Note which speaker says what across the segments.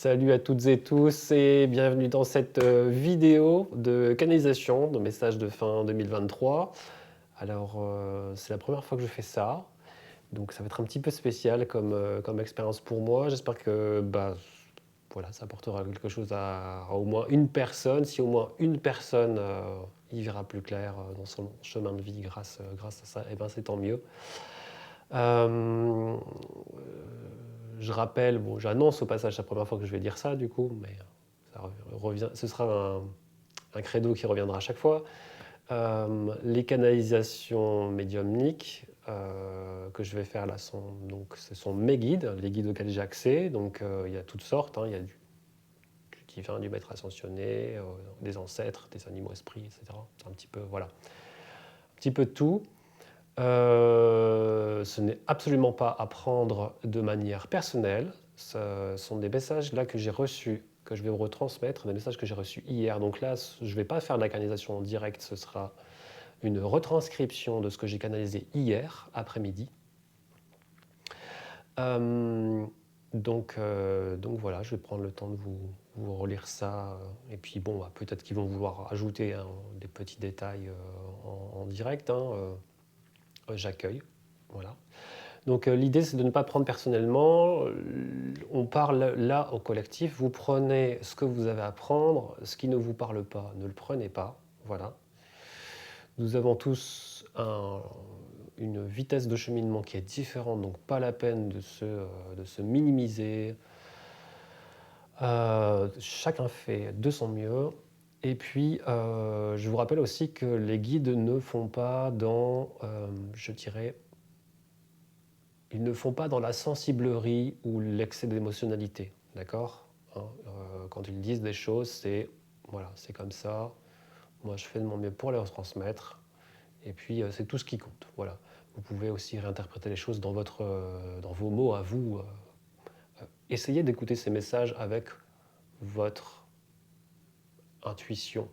Speaker 1: Salut à toutes et tous et bienvenue dans cette vidéo de canalisation de message de fin 2023. Alors c'est la première fois que je fais ça, donc ça va être un petit peu spécial comme expérience pour moi. J'espère que voilà, ça apportera quelque chose à au moins une personne. Si au moins une personne y verra plus clair dans son chemin de vie grâce à ça, et ben c'est tant mieux. Euh, je rappelle, bon, j'annonce au passage la première fois que je vais dire ça du coup, mais ça revient, ce sera un credo qui reviendra à chaque fois. Les canalisations médiumniques que je vais faire là ce sont mes guides, les guides auxquels j'ai accès. Donc il y a toutes sortes, hein, il y a du divin, du maître ascensionné, des ancêtres, des animaux esprits, etc. C'est un petit peu, voilà, un petit peu de tout. Ce n'est absolument pas à prendre de manière personnelle. Ce sont des messages là que j'ai reçus, que je vais vous retransmettre, des messages que j'ai reçus hier. Donc là, je ne vais pas faire de la canalisation en direct, ce sera une retranscription de ce que j'ai canalisé hier après-midi. Donc voilà, je vais prendre le temps de vous relire ça. Et puis bon, peut-être qu'ils vont vouloir ajouter des petits détails en direct. J'accueille. Voilà. Donc l'idée, c'est de ne pas prendre personnellement. On parle là au collectif. Vous prenez ce que vous avez à prendre. Ce qui ne vous parle pas, ne le prenez pas. Voilà. Nous avons tous une vitesse de cheminement qui est différente, donc pas la peine de se minimiser. Chacun fait de son mieux. Et puis, je vous rappelle aussi que les guides ne font pas je dirais, ils ne font pas dans la sensiblerie ou l'excès d'émotionnalité, d'accord, hein, quand ils disent des choses, c'est voilà, c'est comme ça. Moi, je fais de mon mieux pour les retransmettre. Et puis, c'est tout ce qui compte. Voilà. Vous pouvez aussi réinterpréter les choses dans vos mots à vous. Essayez d'écouter ces messages avec votre intuition.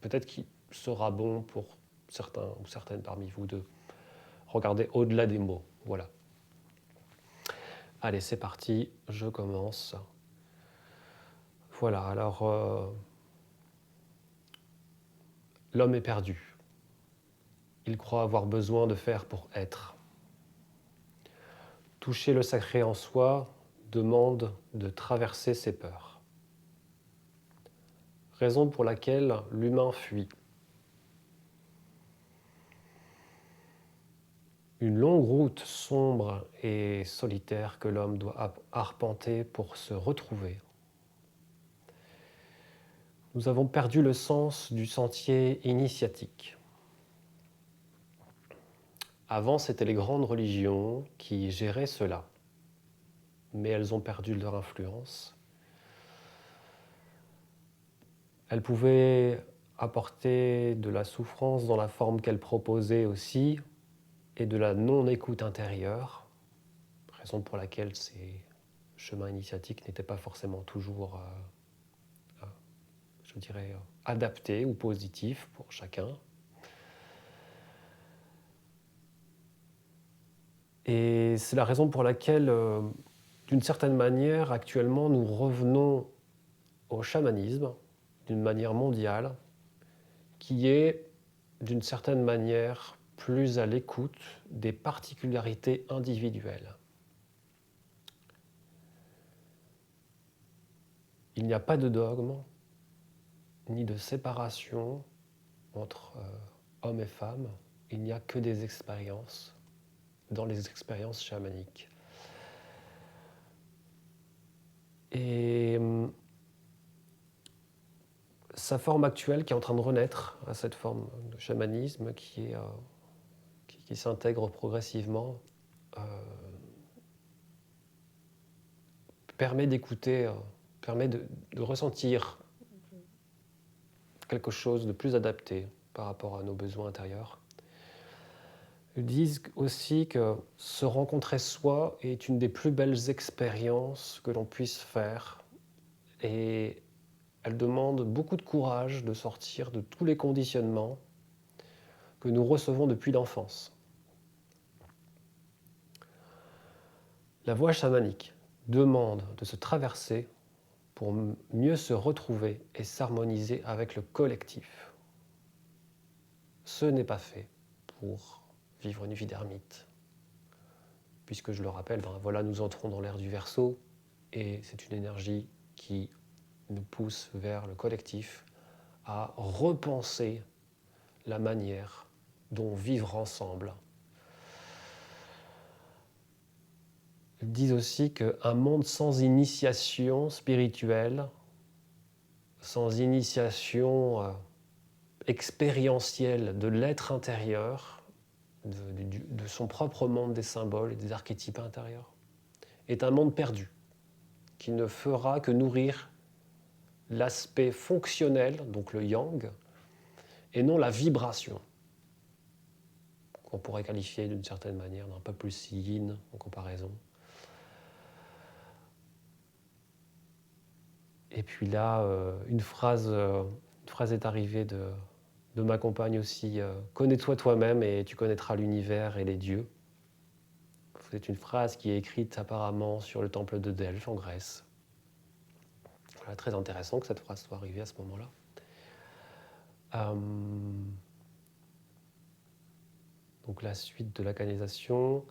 Speaker 1: Peut-être qu'il sera bon pour certains ou certaines parmi vous de regarder au-delà des mots. Voilà. Allez, c'est parti, je commence. Voilà, alors l'homme est perdu. Il croit avoir besoin de faire pour être. Toucher le sacré en soi demande de traverser ses peurs. Raison pour laquelle l'humain fuit. Une longue route sombre et solitaire que l'homme doit arpenter pour se retrouver. Nous avons perdu le sens du sentier initiatique. Avant, c'étaient les grandes religions qui géraient cela, mais elles ont perdu leur influence. Elles pouvaient apporter de la souffrance dans la forme qu'elles proposaient aussi, et de la non-écoute intérieure, raison pour laquelle ces chemins initiatiques n'étaient pas forcément toujours, je dirais, adaptés ou positifs pour chacun. Et c'est la raison pour laquelle, d'une certaine manière, actuellement, nous revenons au chamanisme d'une manière mondiale, qui est, d'une certaine manière, plus à l'écoute des particularités individuelles. Il n'y a pas de dogme, ni de séparation entre hommes et femmes. Il n'y a que des expériences dans les expériences chamaniques. Et sa forme actuelle qui est en train de renaître, à cette forme de chamanisme qui s'intègre progressivement, permet d'écouter, permet de ressentir quelque chose de plus adapté par rapport à nos besoins intérieurs. Ils disent aussi que se rencontrer soi est une des plus belles expériences que l'on puisse faire, et elle demande beaucoup de courage de sortir de tous les conditionnements que nous recevons depuis l'enfance. La voie chamanique demande de se traverser pour mieux se retrouver et s'harmoniser avec le collectif. Ce n'est pas fait pour vivre une vie d'ermite. Puisque je le rappelle, voilà, nous entrons dans l'ère du Verseau et c'est une énergie qui nous pousse vers le collectif à repenser la manière dont vivre ensemble. Ils disent aussi qu'un monde sans initiation spirituelle, sans initiation expérientielle de l'être intérieur, de son propre monde des symboles et des archétypes intérieurs, est un monde perdu, qui ne fera que nourrir l'aspect fonctionnel, donc le yang, et non la vibration, qu'on pourrait qualifier d'une certaine manière d'un peu plus yin en comparaison. Et puis là, une phrase est arrivée de ma compagne aussi, connais-toi toi-même et tu connaîtras l'univers et les dieux. C'est une phrase qui est écrite apparemment sur le temple de Delphes en Grèce. Voilà, très intéressant que cette phrase soit arrivée à ce moment-là. Donc la suite de la canalisation.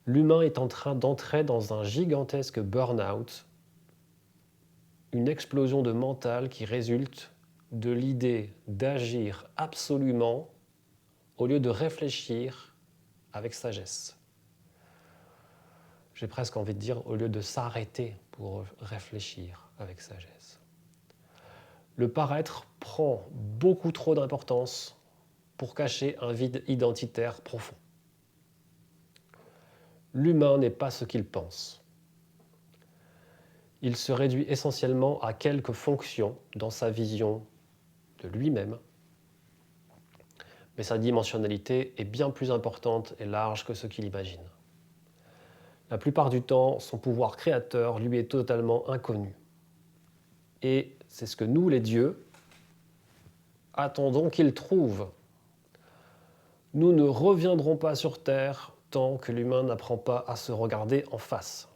Speaker 1: L'humain est en train d'entrer dans un gigantesque burn-out, une explosion de mental qui résulte de l'idée d'agir absolument au lieu de réfléchir avec sagesse. J'ai presque envie de dire au lieu de s'arrêter pour réfléchir avec sagesse. Le paraître prend beaucoup trop d'importance pour cacher un vide identitaire profond. L'humain n'est pas ce qu'il pense. Il se réduit essentiellement à quelques fonctions dans sa vision de lui-même, mais sa dimensionnalité est bien plus importante et large que ce qu'il imagine. La plupart du temps, son pouvoir créateur lui est totalement inconnu. Et c'est ce que nous, les dieux, attendons qu'il trouve. Nous ne reviendrons pas sur Terre tant que l'humain n'apprend pas à se regarder en face.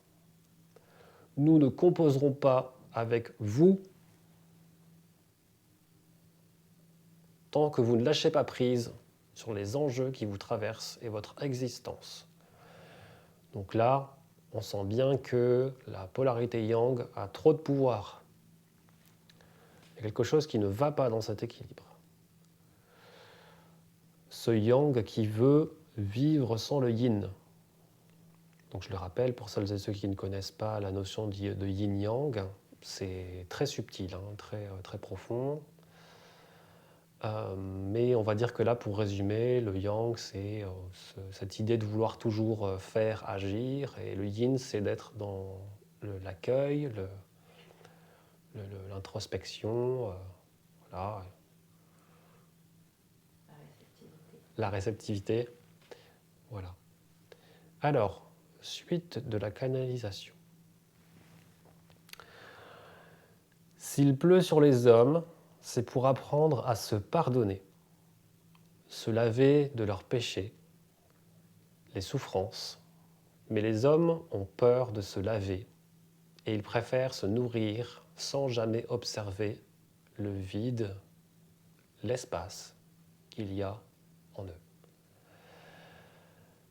Speaker 1: Nous ne composerons pas avec vous tant que vous ne lâchez pas prise sur les enjeux qui vous traversent et votre existence. Donc là, on sent bien que la polarité yang a trop de pouvoir. Il y a quelque chose qui ne va pas dans cet équilibre. Ce yang qui veut vivre sans le yin. Donc je le rappelle, pour celles et ceux qui ne connaissent pas la notion de yin-yang, c'est très subtil, très profond. Mais on va dire que là, pour résumer, le yang, c'est cette idée de vouloir toujours faire, agir, et le yin, c'est d'être dans l'accueil, l'introspection, voilà. La réceptivité. Voilà. Alors, suite de la canalisation. S'il pleut sur les hommes, c'est pour apprendre à se pardonner, se laver de leurs péchés, les souffrances. Mais les hommes ont peur de se laver et ils préfèrent se nourrir sans jamais observer le vide, l'espace qu'il y a en eux.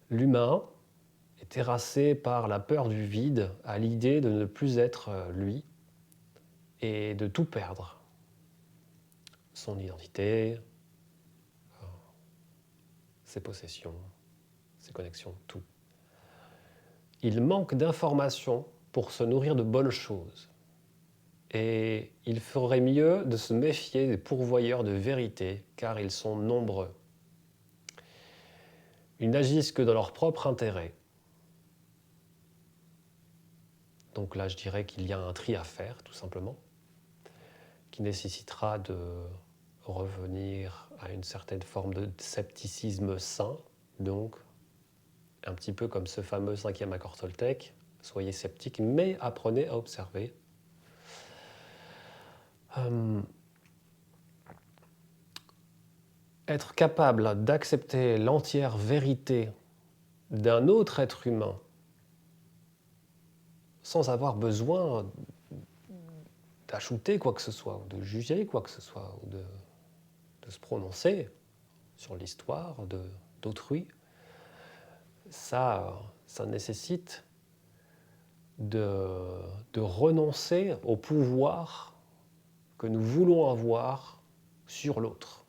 Speaker 1: L'humain est terrassé par la peur du vide à l'idée de ne plus être lui et de tout perdre. Son identité, ses possessions, ses connexions, tout. Il manque d'informations pour se nourrir de bonnes choses. Et il ferait mieux de se méfier des pourvoyeurs de vérité, car ils sont nombreux. Ils n'agissent que dans leur propre intérêt. Donc là, je dirais qu'il y a un tri à faire, tout simplement, qui nécessitera de revenir à une certaine forme de scepticisme sain, donc un petit peu comme ce fameux 5e accord Toltec, soyez sceptiques, mais apprenez à observer. Être capable d'accepter l'entière vérité d'un autre être humain sans avoir besoin d'ajouter quoi que ce soit, ou de juger quoi que ce soit, ou de se prononcer sur l'histoire d'autrui. Ça nécessite de renoncer au pouvoir que nous voulons avoir sur l'autre.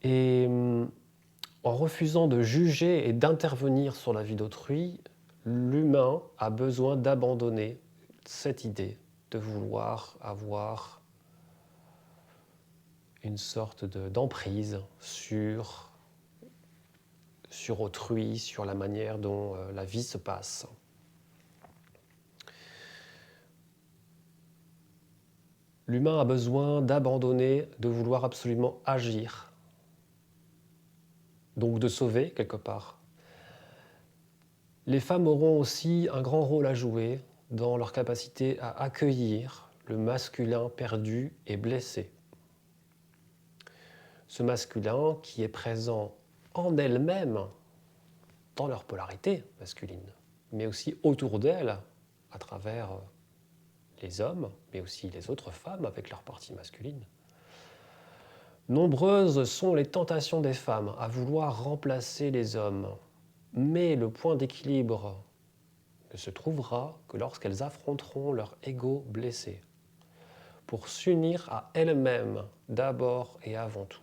Speaker 1: Et en refusant de juger et d'intervenir sur la vie d'autrui, l'humain a besoin d'abandonner cette idée de vouloir avoir une sorte d'emprise sur autrui, sur la manière dont la vie se passe. L'humain a besoin d'abandonner, de vouloir absolument agir, donc de sauver quelque part. Les femmes auront aussi un grand rôle à jouer dans leur capacité à accueillir le masculin perdu et blessé. Ce masculin qui est présent en elles-mêmes, dans leur polarité masculine, mais aussi autour d'elles, à travers les hommes, mais aussi les autres femmes avec leur partie masculine. Nombreuses sont les tentations des femmes à vouloir remplacer les hommes, mais le point d'équilibre ne se trouvera que lorsqu'elles affronteront leur ego blessé, pour s'unir à elles-mêmes d'abord et avant tout.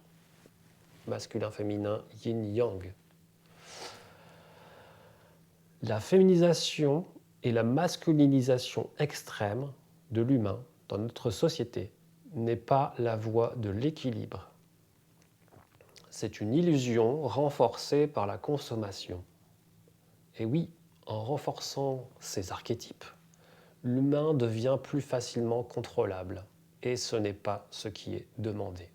Speaker 1: Masculin-féminin, yin-yang. La féminisation et la masculinisation extrême de l'humain dans notre société n'est pas la voie de l'équilibre. C'est une illusion renforcée par la consommation. Et oui, en renforçant ces archétypes, l'humain devient plus facilement contrôlable, et ce n'est pas ce qui est demandé.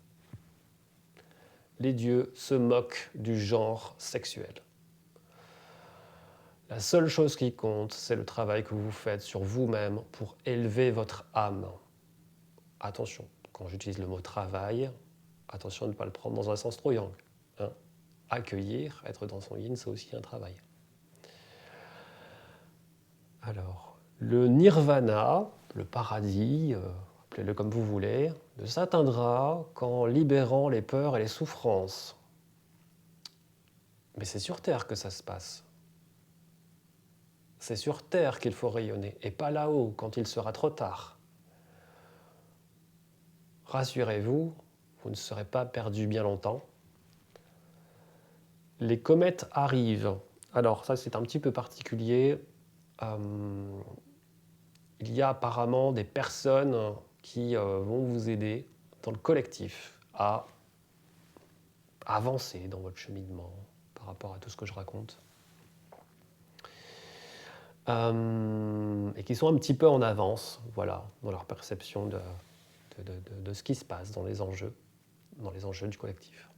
Speaker 1: Les dieux se moquent du genre sexuel. La seule chose qui compte, c'est le travail que vous faites sur vous-même pour élever votre âme. Attention, quand j'utilise le mot travail, attention à ne pas le prendre dans un sens trop yang. Accueillir, être dans son yin, c'est aussi un travail. Alors, le nirvana, le paradis, appelez-le comme vous voulez, ne s'atteindra qu'en libérant les peurs et les souffrances. Mais c'est sur Terre que ça se passe. C'est sur Terre qu'il faut rayonner, et pas là-haut, quand il sera trop tard. Rassurez-vous, vous ne serez pas perdu bien longtemps. Les comètes arrivent. Alors ça, c'est un petit peu particulier. Il y a apparemment des personnes qui vont vous aider dans le collectif à avancer dans votre cheminement par rapport à tout ce que je raconte. Et qui sont un petit peu en avance, voilà, dans leur perception de ce qui se passe dans les enjeux du collectif.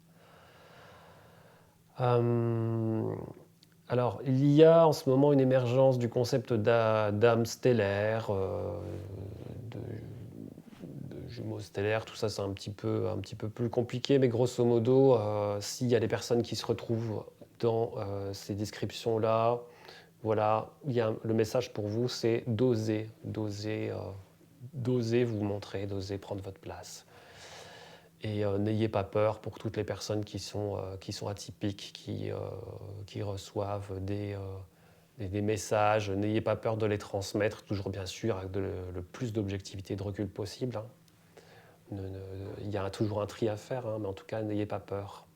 Speaker 1: Alors, il y a en ce moment une émergence du concept d'âme stellaire, de jumeaux stellaires, tout ça c'est un petit peu plus compliqué, mais grosso modo, s'il y a des personnes qui se retrouvent dans ces descriptions-là, voilà, le message pour vous, c'est d'oser vous montrer, d'oser prendre votre place. Et n'ayez pas peur pour toutes les personnes qui sont atypiques, qui reçoivent des messages. N'ayez pas peur de les transmettre, toujours bien sûr avec le plus d'objectivité et de recul possible. Il y a toujours un tri à faire, mais en tout cas, n'ayez pas peur.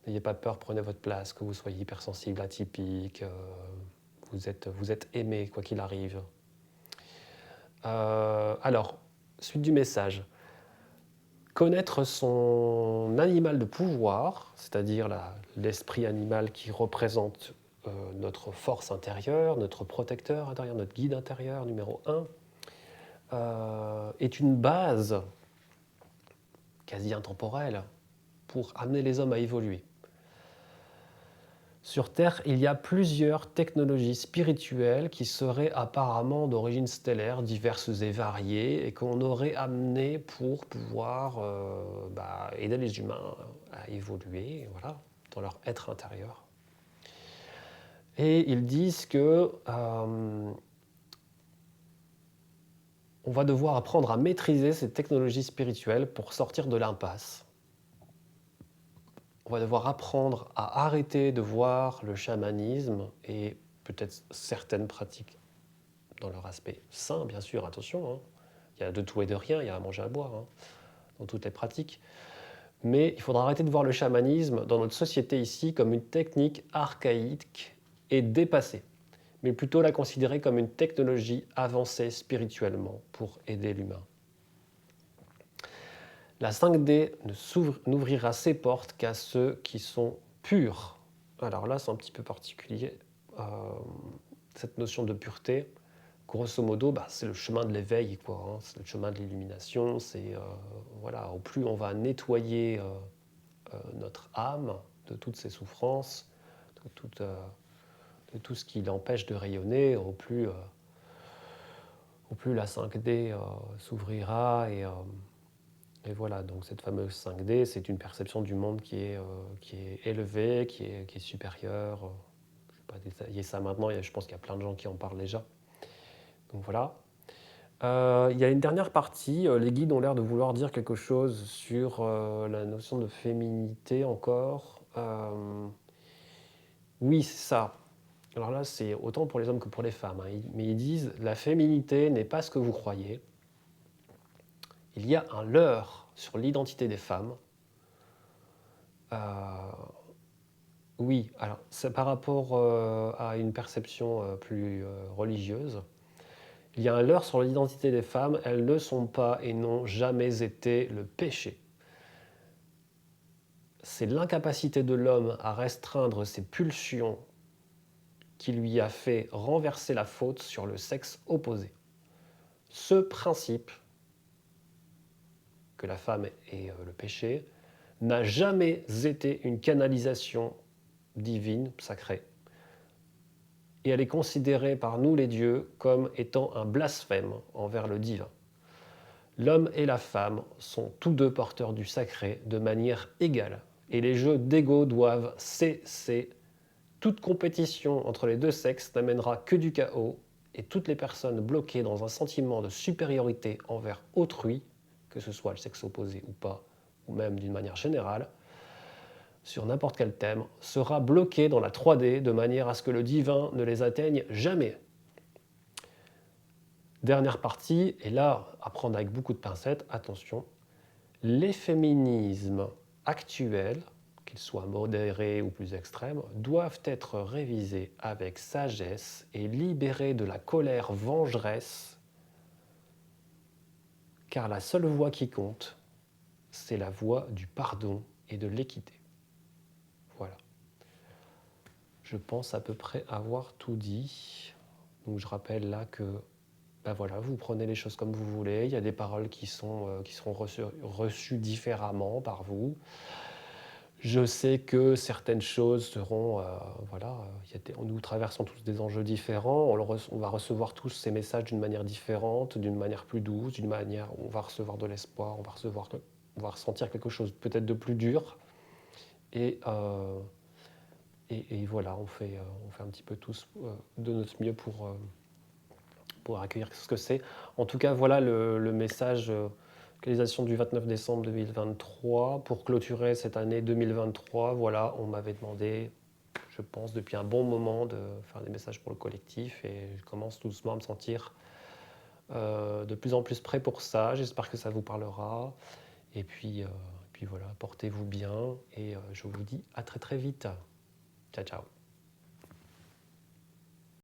Speaker 1: N'ayez pas peur, prenez votre place, que vous soyez hypersensible, atypique. Vous êtes aimé, quoi qu'il arrive. Alors, suite du message. Connaître son animal de pouvoir, c'est-à-dire l'esprit animal qui représente notre force intérieure, notre protecteur intérieur, notre guide intérieur numéro 1, est une base quasi intemporelle pour amener les hommes à évoluer. Sur Terre, il y a plusieurs technologies spirituelles qui seraient apparemment d'origine stellaire, diverses et variées, et qu'on aurait amenées pour pouvoir aider les humains à évoluer, voilà, dans leur être intérieur. Et ils disent que on va devoir apprendre à maîtriser ces technologies spirituelles pour sortir de l'impasse. On va devoir apprendre à arrêter de voir le chamanisme et peut-être certaines pratiques dans leur aspect sain, bien sûr, attention, hein. Il y a de tout et de rien, il y a à manger à boire, hein, dans toutes les pratiques. Mais il faudra arrêter de voir le chamanisme dans notre société ici comme une technique archaïque et dépassée, mais plutôt la considérer comme une technologie avancée spirituellement pour aider l'humain. La 5D n'ouvrira ses portes qu'à ceux qui sont purs. Alors là, c'est un petit peu particulier. Euh, cette notion de pureté, grosso modo, c'est le chemin de l'éveil, quoi, hein. C'est le chemin de l'illumination. C'est voilà, au plus on va nettoyer notre âme de toutes ses souffrances, de tout ce qui l'empêche de rayonner, au plus la 5D s'ouvrira et voilà, donc cette fameuse 5D, c'est une perception du monde qui est élevée, qui est supérieure. Je ne vais pas détailler ça maintenant, je pense qu'il y a plein de gens qui en parlent déjà. Donc voilà. Il y a une dernière partie, les guides ont l'air de vouloir dire quelque chose sur la notion de féminité encore. Oui, c'est ça. Alors là, c'est autant pour les hommes que pour les femmes, hein. Mais ils disent, la féminité n'est pas ce que vous croyez. Il y a un leurre sur l'identité des femmes. Oui, alors c'est par rapport à une perception plus religieuse. Il y a un leurre sur l'identité des femmes, elles ne sont pas et n'ont jamais été le péché. C'est l'incapacité de l'homme à restreindre ses pulsions qui lui a fait renverser la faute sur le sexe opposé. Ce principe, que la femme est le péché, n'a jamais été une canalisation divine, sacrée. Et elle est considérée par nous les dieux comme étant un blasphème envers le divin. L'homme et la femme sont tous deux porteurs du sacré de manière égale. Et les jeux d'ego doivent cesser. Toute compétition entre les deux sexes n'amènera que du chaos et toutes les personnes bloquées dans un sentiment de supériorité envers autrui, que ce soit le sexe opposé ou pas, ou même d'une manière générale, sur n'importe quel thème, sera bloqué dans la 3D de manière à ce que le divin ne les atteigne jamais. Dernière partie, et là, à prendre avec beaucoup de pincettes, attention, les féminismes actuels, qu'ils soient modérés ou plus extrêmes, doivent être révisés avec sagesse et libérés de la colère vengeresse, car la seule voie qui compte, c'est la voie du pardon et de l'équité. Voilà. Je pense à peu près avoir tout dit. Donc je rappelle là que voilà, vous prenez les choses comme vous voulez. Il y a des paroles qui seront reçues différemment par vous. Je sais que certaines choses seront, voilà, nous traversons tous des enjeux différents. On va recevoir tous ces messages d'une manière différente, d'une manière plus douce, d'une manière où on va recevoir de l'espoir, on va ressentir quelque chose peut-être de plus dur. Et voilà, on fait un petit peu tous de notre mieux pour accueillir ce que c'est. En tout cas, voilà le message localisation du 29 décembre 2023. Pour clôturer cette année 2023, voilà, on m'avait demandé, je pense, depuis un bon moment de faire des messages pour le collectif et je commence doucement à me sentir de plus en plus prêt pour ça. J'espère que ça vous parlera. Et puis voilà, portez-vous bien et je vous dis à très très vite. Ciao, ciao.